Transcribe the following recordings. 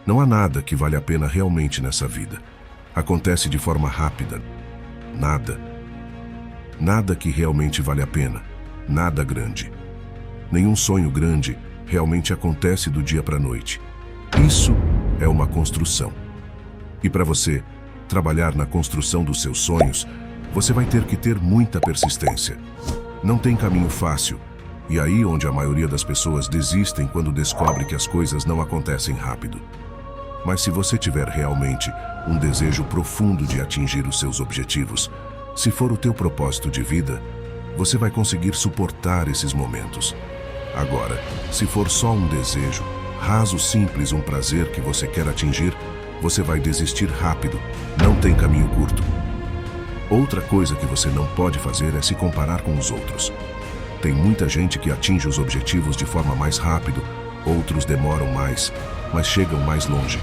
Não há nada que vale a pena realmente nessa vida. Acontece de forma rápida. Nada. Nada que realmente vale a pena. Nada grande. Nenhum sonho grande realmente acontece do dia para a noite. Isso é uma construção. E para você trabalhar na construção dos seus sonhos, você vai ter que ter muita persistência. Não tem caminho fácil. E aí onde a maioria das pessoas desistem quando descobre que as coisas não acontecem rápido. Mas se você tiver realmente um desejo profundo de atingir os seus objetivos, se for o teu propósito de vida, você vai conseguir suportar esses momentos. Agora, se for só um desejo, raso, simples, um prazer que você quer atingir, você vai desistir rápido, não tem caminho curto. Outra coisa que você não pode fazer é se comparar com os outros. Tem muita gente que atinge os objetivos de forma mais rápida, outros demoram mais, mas chegam mais longe.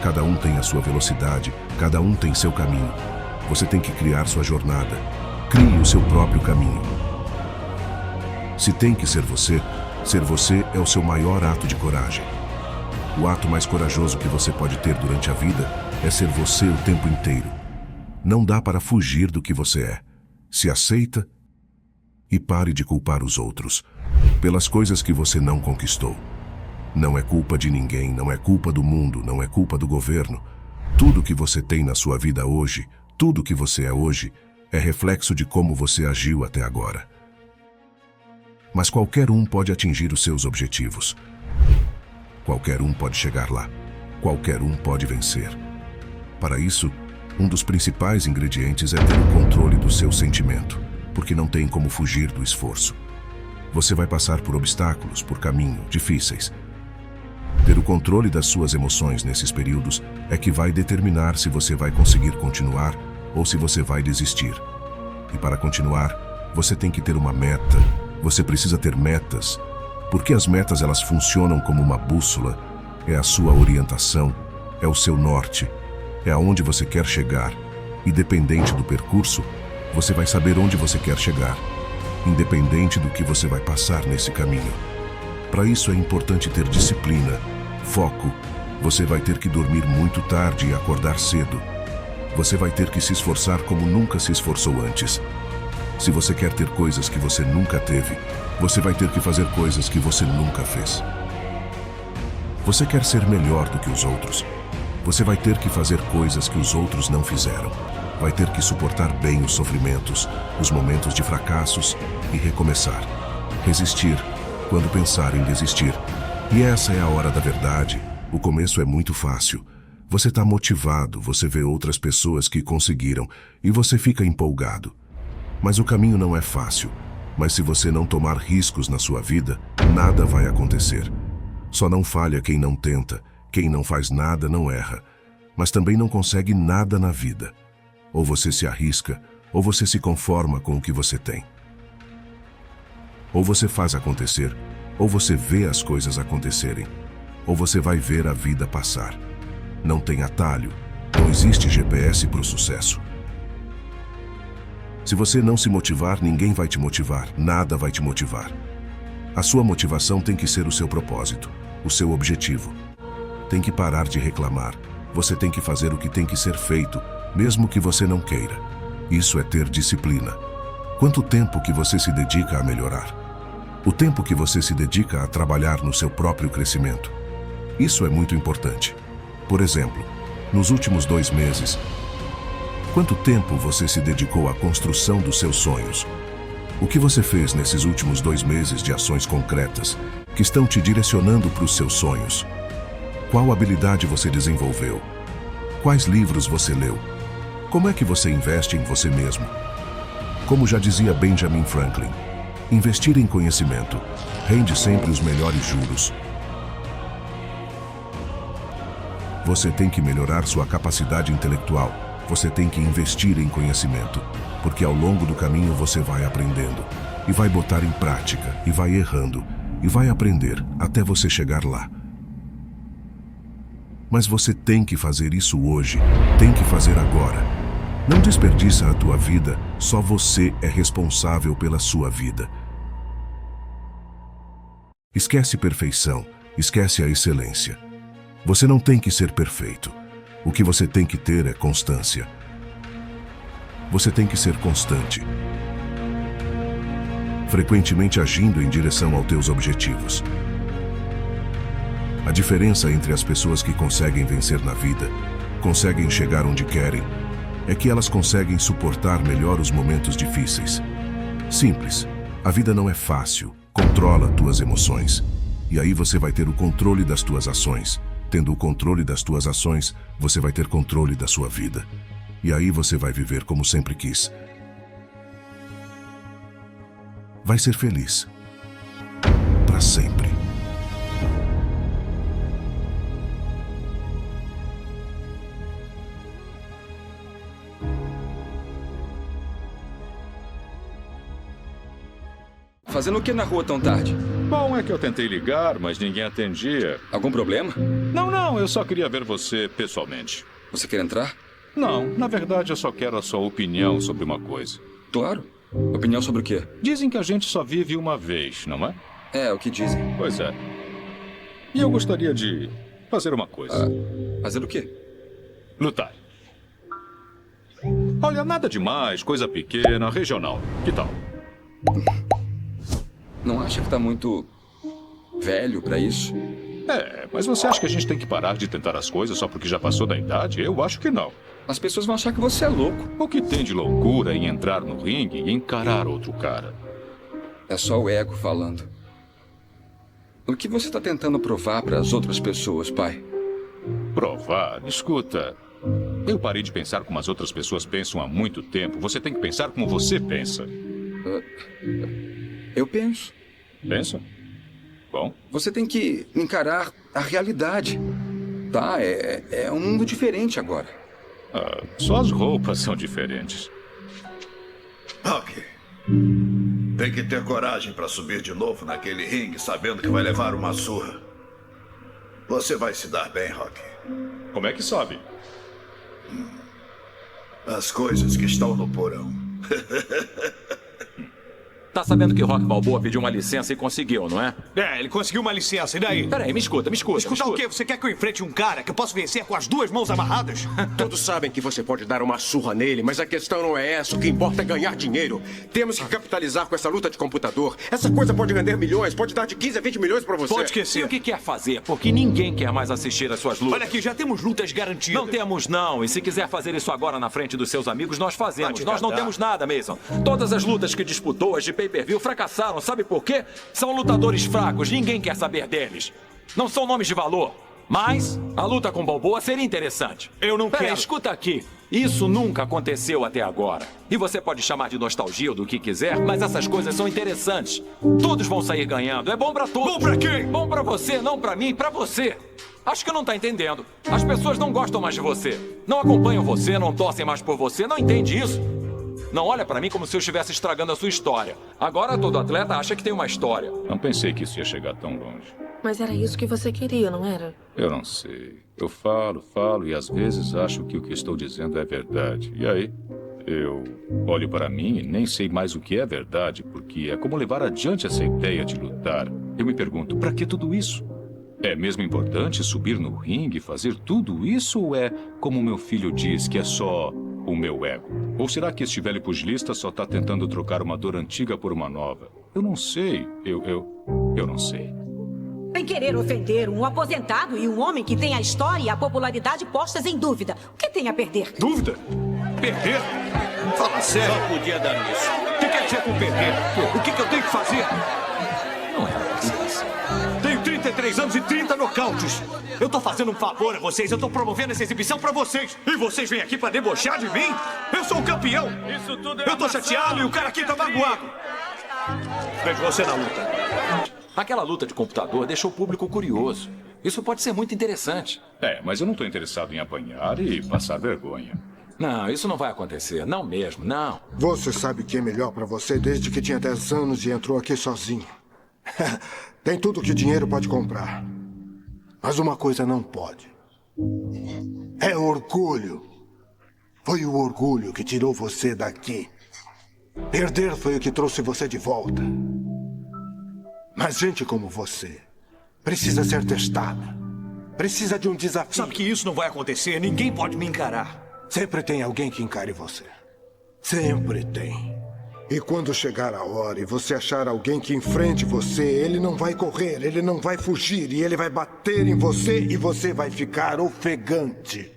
Cada um tem a sua velocidade, cada um tem seu caminho. Você tem que criar sua jornada. Crie o seu próprio caminho. Se tem que ser você é o seu maior ato de coragem. O ato mais corajoso que você pode ter durante a vida é ser você o tempo inteiro. Não dá para fugir do que você é. Se aceita e pare de culpar os outros pelas coisas que você não conquistou. Não é culpa de ninguém, não é culpa do mundo, não é culpa do governo. Tudo que você tem na sua vida hoje, tudo que você é hoje, é reflexo de como você agiu até agora. Mas qualquer um pode atingir os seus objetivos. Qualquer um pode chegar lá. Qualquer um pode vencer. Para isso, um dos principais ingredientes é ter o controle do seu sentimento, porque não tem como fugir do esforço. Você vai passar por obstáculos, por caminhos difíceis. Ter o controle das suas emoções nesses períodos é que vai determinar se você vai conseguir continuar ou se você vai desistir. E para continuar, você tem que ter uma meta. Você precisa ter metas, porque as metas elas funcionam como uma bússola. É a sua orientação, é o seu norte, é aonde você quer chegar. Independente do percurso, você vai saber onde você quer chegar, independente do que você vai passar nesse caminho. Para isso é importante ter disciplina, foco. Você vai ter que dormir muito tarde e acordar cedo. Você vai ter que se esforçar como nunca se esforçou antes. Se você quer ter coisas que você nunca teve, você vai ter que fazer coisas que você nunca fez. Você quer ser melhor do que os outros? Você vai ter que fazer coisas que os outros não fizeram. Vai ter que suportar bem os sofrimentos, os momentos de fracassos e recomeçar. Resistir quando pensar em desistir. E essa é a hora da verdade. O começo é muito fácil. Você está motivado, você vê outras pessoas que conseguiram e você fica empolgado. Mas o caminho não é fácil. Mas se você não tomar riscos na sua vida, nada vai acontecer. Só não falha quem não tenta. Quem não faz nada não erra. Mas também não consegue nada na vida. Ou você se arrisca, ou você se conforma com o que você tem. Ou você faz acontecer, ou você vê as coisas acontecerem, ou você vai ver a vida passar. Não tem atalho, não existe GPS para o sucesso. Se você não se motivar, ninguém vai te motivar, nada vai te motivar. A sua motivação tem que ser o seu propósito, o seu objetivo. Tem que parar de reclamar, você tem que fazer o que tem que ser feito, mesmo que você não queira. Isso é ter disciplina. Quanto tempo que você se dedica a melhorar? O tempo que você se dedica a trabalhar no seu próprio crescimento. Isso é muito importante. Por exemplo, nos últimos 2 meses, quanto tempo você se dedicou à construção dos seus sonhos? O que você fez nesses últimos 2 meses de ações concretas que estão te direcionando para os seus sonhos? Qual habilidade você desenvolveu? Quais livros você leu? Como é que você investe em você mesmo? Como já dizia Benjamin Franklin, investir em conhecimento rende sempre os melhores juros. Você tem que melhorar sua capacidade intelectual. Você tem que investir em conhecimento, porque ao longo do caminho você vai aprendendo, e vai botar em prática, e vai errando, e vai aprender até você chegar lá. Mas você tem que fazer isso hoje, tem que fazer agora. Não desperdiça a tua vida, só você é responsável pela sua vida. Esquece perfeição, esquece a excelência. Você não tem que ser perfeito. O que você tem que ter é constância. Você tem que ser constante, frequentemente agindo em direção aos teus objetivos. A diferença entre as pessoas que conseguem vencer na vida, conseguem chegar onde querem, é que elas conseguem suportar melhor os momentos difíceis. Simples. A vida não é fácil. Controla tuas emoções. E aí você vai ter o controle das tuas ações. Tendo o controle das tuas ações, você vai ter controle da sua vida. E aí você vai viver como sempre quis. Vai ser feliz. Para sempre. Fazendo o que na rua tão tarde? Bom, é que eu tentei ligar, mas ninguém atendia. Algum problema? Não, eu só queria ver você pessoalmente. Você quer entrar? Não, na verdade eu só quero a sua opinião sobre uma coisa. Claro. Opinião sobre o quê? Dizem que a gente só vive uma vez, não é? É, o que dizem. Pois é. E eu gostaria de fazer uma coisa. Fazer o quê? Lutar. Olha, nada demais, coisa pequena, regional. Que tal? Não acha que tá muito velho pra isso? É, mas você acha que a gente tem que parar de tentar as coisas só porque já passou da idade? Eu acho que não. As pessoas vão achar que você é louco. O que tem de loucura em entrar no ringue e encarar outro cara? É só o ego falando. O que você tá tentando provar para as outras pessoas, pai? Provar? Escuta. Eu parei de pensar como as outras pessoas pensam há muito tempo. Você tem que pensar como você pensa. Eu penso. Pensa? Bom. Você tem que encarar a realidade. Tá? É um mundo diferente agora. Só as roupas são diferentes. Rock, tem que ter coragem para subir de novo naquele ringue sabendo que vai levar uma surra. Você vai se dar bem, Rock. Como é que sabe? As coisas que estão no porão. Tá sabendo que Rock Balboa pediu uma licença e conseguiu, não é? É, ele conseguiu uma licença, e daí? Peraí, me escuta. Escutar o quê? Você quer que eu enfrente um cara que eu posso vencer com as duas mãos amarradas? Todos sabem que você pode dar uma surra nele, mas a questão não é essa. O que importa é ganhar dinheiro. Temos que capitalizar com essa luta de computador. Essa coisa pode render milhões, pode dar de 15 a 20 milhões pra você. Pode E esquecer. o que quer fazer? Porque ninguém quer mais assistir às suas lutas. Olha aqui, já temos lutas garantidas. Não temos, não. E se quiser fazer isso agora na frente dos seus amigos, nós fazemos. Vai te Nós não catar. temos nada, Mason. Todas as lutas que disputou, as de pay-per-view, fracassaram. Sabe por quê? São lutadores fracos. Ninguém quer saber deles. Não são nomes de valor. Mas a luta com Balboa seria interessante. Eu não Peraí, quero. escuta aqui. Isso nunca aconteceu até agora. E você pode chamar de nostalgia ou do que quiser, mas essas coisas são interessantes. Todos vão sair ganhando. É bom pra todos. Bom pra quem? Bom pra você, não pra mim, pra você. Acho que não tá entendendo. As pessoas não gostam mais de você. Não acompanham você, não torcem mais por você. Não entende isso? Não olha pra mim como se eu estivesse estragando a sua história. Agora todo atleta acha que tem uma história. Não pensei que isso ia chegar tão longe. Mas era isso que você queria, não era? Eu não sei. Eu falo e às vezes acho que o que estou dizendo é verdade. E aí? Eu olho para mim e nem sei mais o que é verdade, porque é como levar adiante essa ideia de lutar. Eu me pergunto, para que tudo isso? É mesmo importante subir no ringue e fazer tudo isso ou é, como meu filho diz, que é só o meu ego? Ou será que este velho pugilista só está tentando trocar uma dor antiga por uma nova? Eu não sei. Eu não sei. Sem querer ofender um aposentado e um homem que tem a história e a popularidade postas em dúvida. O que tem a perder? Dúvida? Perder? Fala sério. Só podia dar nisso. O que quer dizer com perder? O que eu tenho que fazer? Não é assim. Tenho 33 anos e 30 nocautes. Eu tô fazendo um favor a vocês. Eu tô promovendo essa exibição pra vocês. E vocês vêm aqui pra debochar de mim? Eu sou o campeão. Isso tudo é Eu tô chateado e o cara aqui tá magoado. Vejo você na luta. Aquela luta de computador deixou o público curioso. Isso pode ser muito interessante. Mas eu não estou interessado em apanhar e passar vergonha. Não, isso não vai acontecer. Não mesmo, não. Você sabe o que é melhor pra você desde que tinha 10 anos e entrou aqui sozinho. Tem tudo que dinheiro pode comprar. Mas uma coisa não pode. É orgulho. Foi o orgulho que tirou você daqui. Perder foi o que trouxe você de volta. Mas gente como você precisa ser testada. Precisa de um desafio. Sabe que isso não vai acontecer. Ninguém pode me encarar. Sempre tem alguém que encare você. Sempre tem. E quando chegar a hora e você achar alguém que enfrente você, ele não vai correr, ele não vai fugir, e ele vai bater em você e você vai ficar ofegante.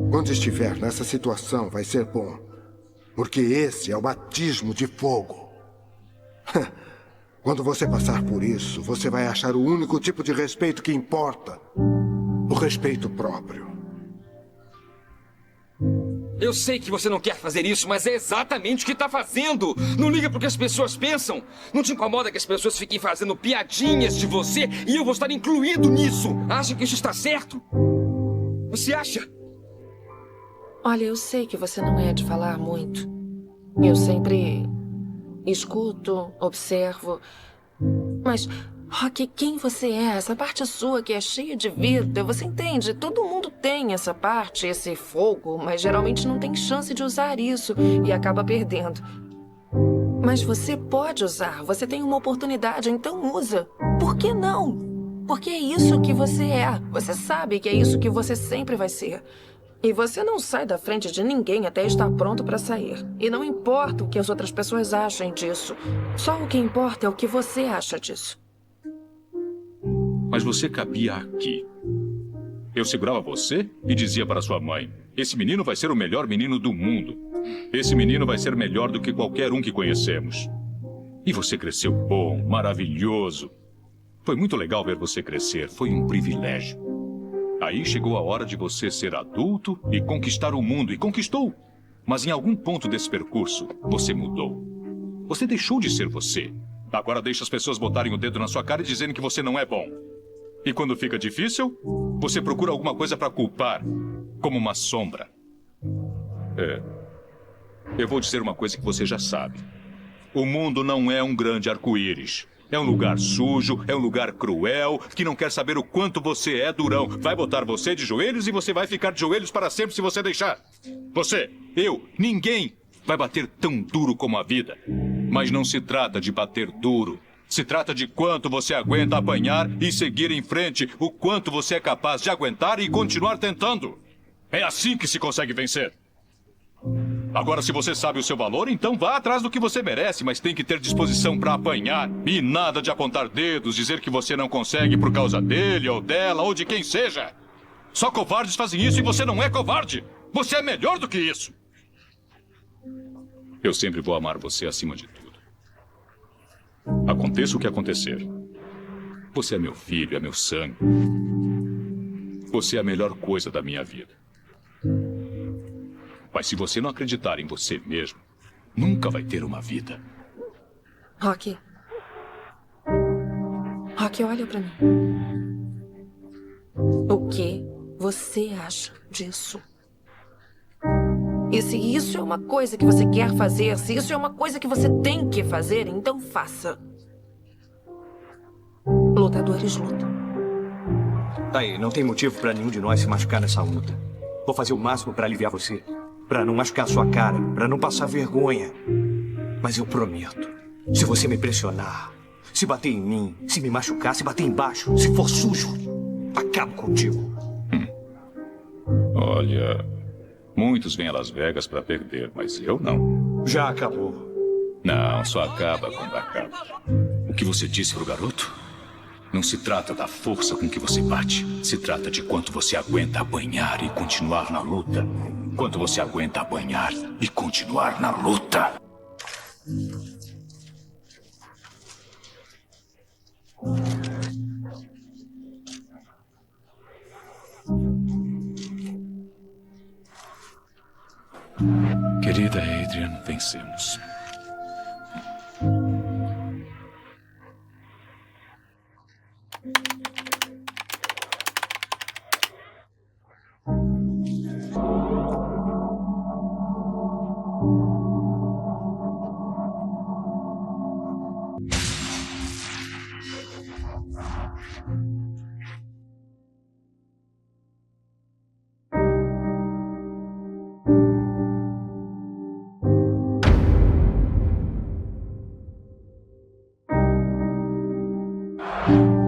Quando estiver nessa situação, vai ser bom. Porque esse é o batismo de fogo. Quando você passar por isso, você vai achar o único tipo de respeito que importa. O respeito próprio. Eu sei que você não quer fazer isso, mas é exatamente o que está fazendo. Não liga pro que as pessoas pensam. Não te incomoda que as pessoas fiquem fazendo piadinhas de você e eu vou estar incluído nisso. Acha que isso está certo? Você acha? Olha, eu sei que você não é de falar muito. Eu sempre escuto, observo. Mas, Rocky, quem você é? Essa parte sua que é cheia de vida, você entende? Todo mundo tem essa parte, esse fogo, mas geralmente não tem chance de usar isso e acaba perdendo. Mas você pode usar, você tem uma oportunidade, então usa. Por que não? Porque é isso que você é. Você sabe que é isso que você sempre vai ser. E você não sai da frente de ninguém até estar pronto para sair. E não importa o que as outras pessoas achem disso. Só o que importa é o que você acha disso. Mas você cabia aqui. Eu segurava você e dizia para sua mãe: esse menino vai ser o melhor menino do mundo. Esse menino vai ser melhor do que qualquer um que conhecemos. E você cresceu bom, maravilhoso. Foi muito legal ver você crescer. Foi um privilégio. Aí chegou a hora de você ser adulto e conquistar o mundo. E conquistou. Mas em algum ponto desse percurso, você mudou. Você deixou de ser você. Agora deixa as pessoas botarem o dedo na sua cara e dizerem que você não é bom. E quando fica difícil, você procura alguma coisa para culpar, como uma sombra. Eu vou dizer uma coisa que você já sabe. O mundo não é um grande arco-íris. É um lugar sujo, é um lugar cruel, que não quer saber o quanto você é durão. Vai botar você de joelhos e você vai ficar de joelhos para sempre se você deixar. Você, eu, ninguém vai bater tão duro como a vida. Mas não se trata de bater duro. Se trata de quanto você aguenta apanhar e seguir em frente, o quanto você é capaz de aguentar e continuar tentando. É assim que se consegue vencer. Agora, se você sabe o seu valor, então vá atrás do que você merece, mas tem que ter disposição para apanhar. E nada de apontar dedos, dizer que você não consegue por causa dele ou dela ou de quem seja. Só covardes fazem isso e você não é covarde. Você é melhor do que isso. Eu sempre vou amar você acima de tudo. Aconteça o que acontecer. Você é meu filho, é meu sangue. Você é a melhor coisa da minha vida. Mas se você não acreditar em você mesmo, nunca vai ter uma vida. Rocky. Rocky, olha pra mim. O que você acha disso? E se isso é uma coisa que você quer fazer, se isso é uma coisa que você tem que fazer, então faça. Lutadores lutam. Aí, não tem motivo pra nenhum de nós se machucar nessa luta. Vou fazer o máximo pra aliviar você. Pra não machucar sua cara, pra não passar vergonha. Mas eu prometo, se você me pressionar, se bater em mim, se me machucar, se bater embaixo, se for sujo, acabo contigo. Olha, muitos vêm a Las Vegas pra perder, mas eu não. Já acabou. Não, só acaba quando acaba. O que você disse pro garoto? Não se trata da força com que você bate. Se trata de quanto você aguenta apanhar e continuar na luta. Quanto você aguenta apanhar e continuar na luta. Querida Adrian, vencemos. Tchau.